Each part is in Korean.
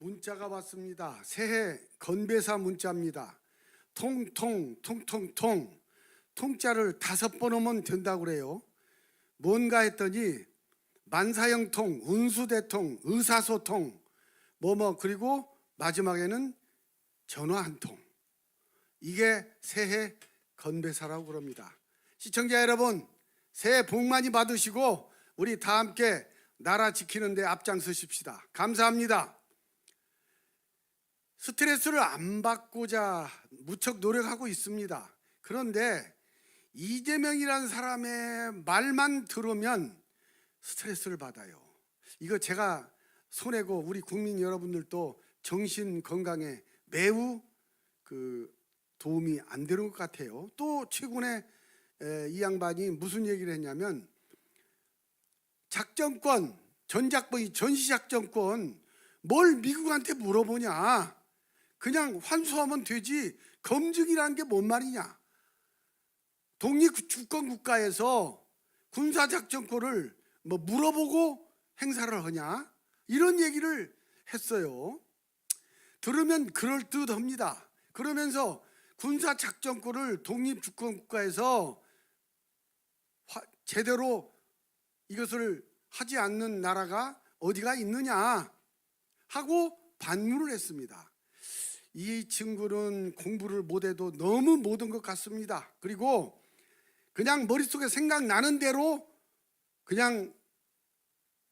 문자가 왔습니다. 새해 건배사 문자입니다. 통통통통통 통자를 5번 오면 된다고 그래요. 뭔가 했더니 만사형통, 운수대통, 의사소통, 그리고 마지막에는 전화 한 통. 이게 새해 건배사라고 그럽니다. 시청자 여러분, 새해 복 많이 받으시고 우리 다 함께 나라 지키는 데 앞장서십시다. 감사합니다. 스트레스를 안 받고자 무척 노력하고 있습니다. 그런데 이재명이라는 사람의 말만 들으면 스트레스를 받아요. 이거 제가 손해고 우리 국민 여러분들도 정신 건강에 매우 도움이 안 되는 것 같아요. 또 최근에 이 양반이 무슨 얘기를 했냐면 작전권, 전시작전권 뭘 미국한테 물어보냐, 그냥 환수하면 되지 검증이라는 게 뭔 말이냐, 독립주권국가에서 군사작전권을 물어보고 행사를 하냐, 이런 얘기를 했어요. 들으면 그럴듯합니다. 그러면서 군사작전권을 독립주권국가에서 제대로 이것을 하지 않는 나라가 어디가 있느냐 하고 반문을 했습니다. 이 친구는 공부를 못해도 너무 못한 것 같습니다. 그리고 그냥 머릿속에 생각나는 대로 그냥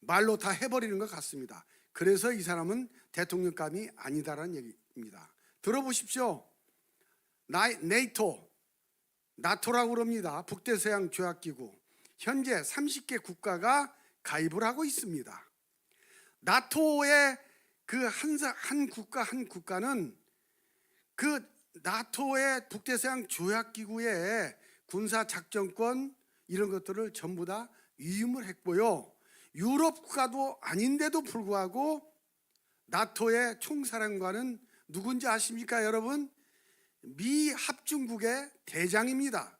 말로 다 해버리는 것 같습니다. 그래서 이 사람은 대통령감이 아니다라는 얘기입니다. 들어보십시오. 나토라고 그럽니다. 북대서양 조약기구. 현재 30개 국가가 가입을 하고 있습니다. 나토의 그 한 국가는 그 나토의 북대서양 조약기구의 군사작전권 이런 것들을 전부 다 위임을 했고요. 유럽 국가도 아닌데도 불구하고 나토의 총사령관은 누군지 아십니까 여러분? 미 합중국의 대장입니다.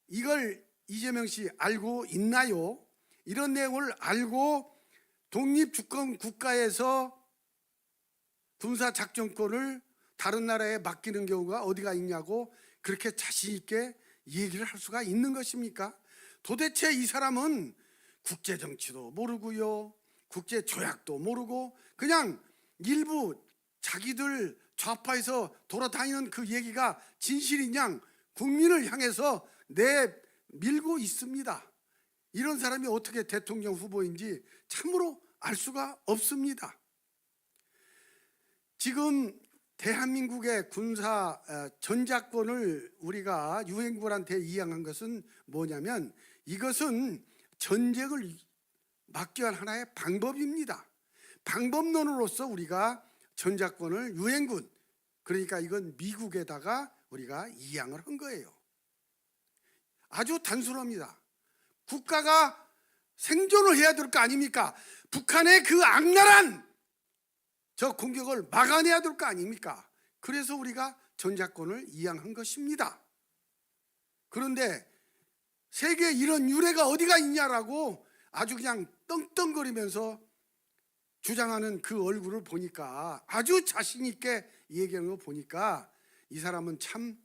이걸 이재명 씨 알고 있나요? 이런 내용을 알고 독립주권 국가에서 군사작전권을 다른 나라에 맡기는 경우가 어디가 있냐고 그렇게 자신 있게 얘기를 할 수가 있는 것입니까? 도대체 이 사람은 국제정치도 모르고요, 국제조약도 모르고 그냥 일부 자기들 좌파에서 돌아다니는 그 얘기가 진실인 양 국민을 향해서 내밀고 있습니다. 이런 사람이 어떻게 대통령 후보인지 참으로 알 수가 없습니다. 지금 대한민국의 군사 전작권을 우리가 유엔군한테 이양한 것은 뭐냐면 이것은 전쟁을 막기 위한 하나의 방법입니다. 방법론으로서 우리가 전작권을 유엔군, 그러니까 이건 미국에다가 우리가 이양을 한 거예요. 아주 단순합니다. 국가가 생존을 해야 될 거 아닙니까? 북한의 그 악랄한 저 공격을 막아내야 될 거 아닙니까? 그래서 우리가 전작권을 이양한 것입니다. 그런데 세계에 이런 유례가 어디가 있냐라고 아주 그냥 떵떵거리면서 주장하는 그 얼굴을 보니까, 아주 자신 있게 얘기하는 거 보니까 이 사람은 참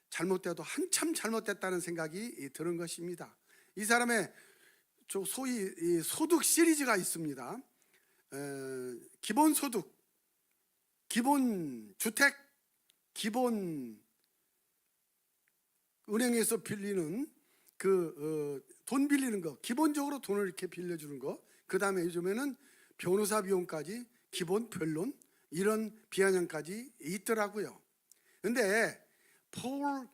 잘못돼도 한참 잘못됐다는 생각이 드는 것입니다. 이 사람의 소위 소득 시리즈가 있습니다. 기본소득, 기본주택, 기본 은행에서 빌리는 돈 빌리는 거, 기본적으로 돈을 이렇게 빌려주는 거, 그 다음에 요즘에는 변호사 비용까지, 기본 변론, 이런 비아냥까지 있더라고요. 근데 폴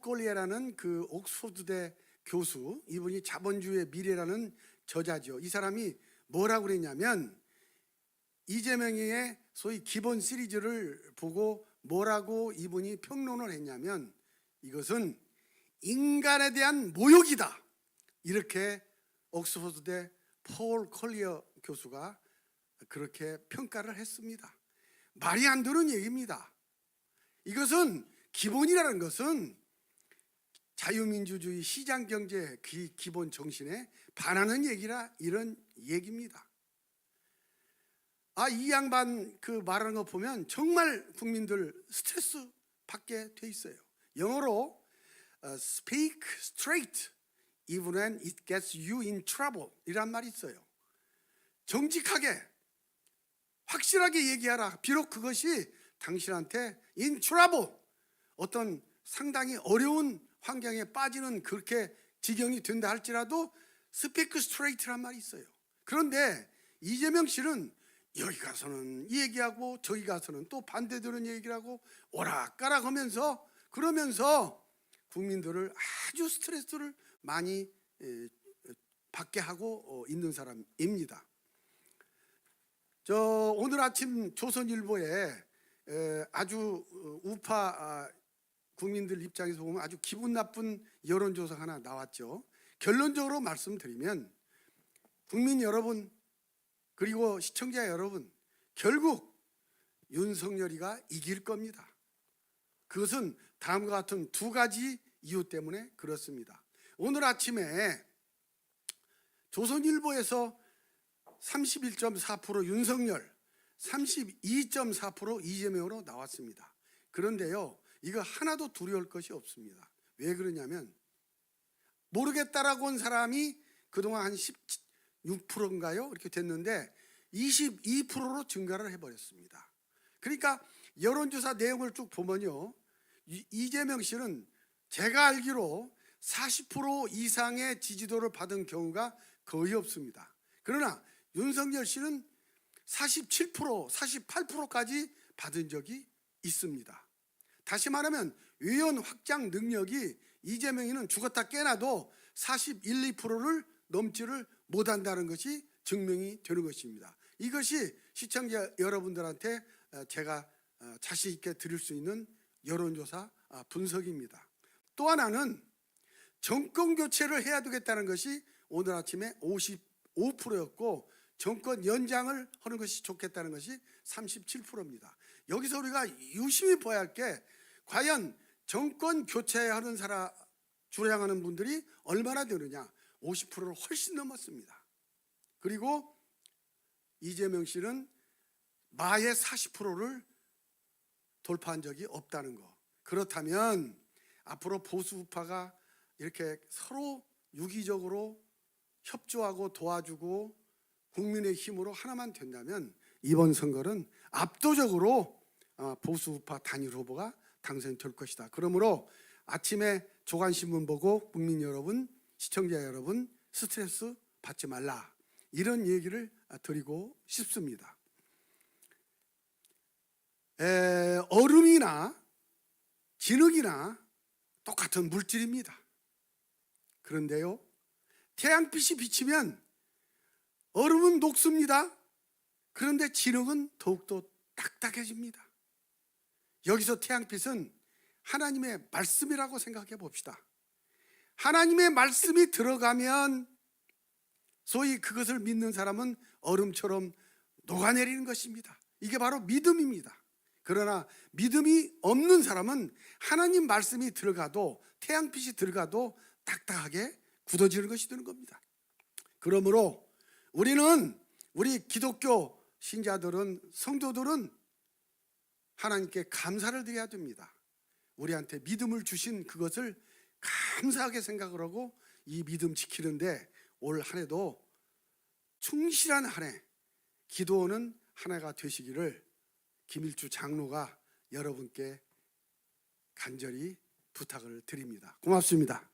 콜리에라는 그 옥스퍼드대 교수, 이분이 자본주의의 미래라는 저자죠. 이 사람이 뭐라고 그랬냐면 이재명의 소위 기본 시리즈를 보고 뭐라고 이분이 평론을 했냐면 이것은 인간에 대한 모욕이다, 이렇게 옥스퍼드대 폴 콜리어 교수가 그렇게 평가를 했습니다. 말이 안 되는 얘기입니다. 이것은 기본이라는 것은 자유민주주의 시장경제 기본 정신에 반하는 얘기라 이런 얘기입니다. 이 양반 그 말하는 거 보면 정말 국민들 스트레스 받게 돼 있어요. 영어로 speak straight even when it gets you in trouble 이란 말이 있어요. 정직하게 확실하게 얘기하라. 비록 그것이 당신한테 in trouble, 어떤 상당히 어려운 환경에 빠지는 그렇게 지경이 된다 할지라도 speak straight란 말이 있어요. 그런데 이재명 씨는 여기 가서는 이 얘기하고 저기 가서는 또 반대되는 얘기를 하고 오락가락 하면서 그러면서 국민들을 아주 스트레스를 많이 받게 하고 있는 사람입니다. 오늘 아침 조선일보에 아주 우파 국민들 입장에서 보면 아주 기분 나쁜 여론조사 하나 나왔죠. 결론적으로 말씀드리면 국민 여러분 그리고 시청자 여러분, 결국 윤석열이가 이길 겁니다. 그것은 다음과 같은 두 가지 이유 때문에 그렇습니다. 오늘 아침에 조선일보에서 31.4% 윤석열, 32.4% 이재명으로 나왔습니다. 그런데요, 이거 하나도 두려울 것이 없습니다. 왜 그러냐면 모르겠다라고 한 사람이 그동안 한 16%인가요? 이렇게 됐는데 22%로 증가를 해버렸습니다. 그러니까 여론조사 내용을 쭉 보면요, 이재명 씨는 제가 알기로 40% 이상의 지지도를 받은 경우가 거의 없습니다. 그러나 윤석열 씨는 47%, 48%까지 받은 적이 있습니다. 다시 말하면 의원 확장 능력이 이재명이는 죽었다 깨나도 41, 2%를 넘지를 못한다는 것이 증명이 되는 것입니다. 이것이 시청자 여러분들한테 제가 자신 있게 드릴 수 있는 여론조사 분석입니다. 또 하나는 정권 교체를 해야 되겠다는 것이 오늘 아침에 55%였고 정권 연장을 하는 것이 좋겠다는 것이 37%입니다. 여기서 우리가 유심히 봐야 할 게 과연 정권 교체하는 사람 주량하는 분들이 얼마나 되느냐. 50%를 훨씬 넘었습니다. 그리고 이재명 씨는 마의 40%를 돌파한 적이 없다는 거. 그렇다면 앞으로 보수 우파가 이렇게 서로 유기적으로 협조하고 도와주고 국민의 힘으로 하나만 된다면 이번 선거는 압도적으로 보수 우파 단일 후보가 당선될 것이다. 그러므로 아침에 조간신문 보고 국민 여러분, 시청자 여러분 스트레스 받지 말라, 이런 얘기를 드리고 싶습니다. 얼음이나 진흙이나 똑같은 물질입니다. 그런데요, 태양빛이 비치면 얼음은 녹습니다. 그런데 진흙은 더욱더 딱딱해집니다. 여기서 태양빛은 하나님의 말씀이라고 생각해 봅시다. 하나님의 말씀이 들어가면 소위 그것을 믿는 사람은 얼음처럼 녹아내리는 것입니다. 이게 바로 믿음입니다. 그러나 믿음이 없는 사람은 하나님 말씀이 들어가도 태양빛이 들어가도 딱딱하게 굳어지는 것이 되는 겁니다. 그러므로 우리 기독교 신자들은, 성도들은 하나님께 감사를 드려야 됩니다. 우리한테 믿음을 주신 그것을 감사하게 생각을 하고 이 믿음 지키는데 올 한 해도 충실한 한 해, 기도하는 한 해가 되시기를 김일주 장로가 여러분께 간절히 부탁을 드립니다. 고맙습니다.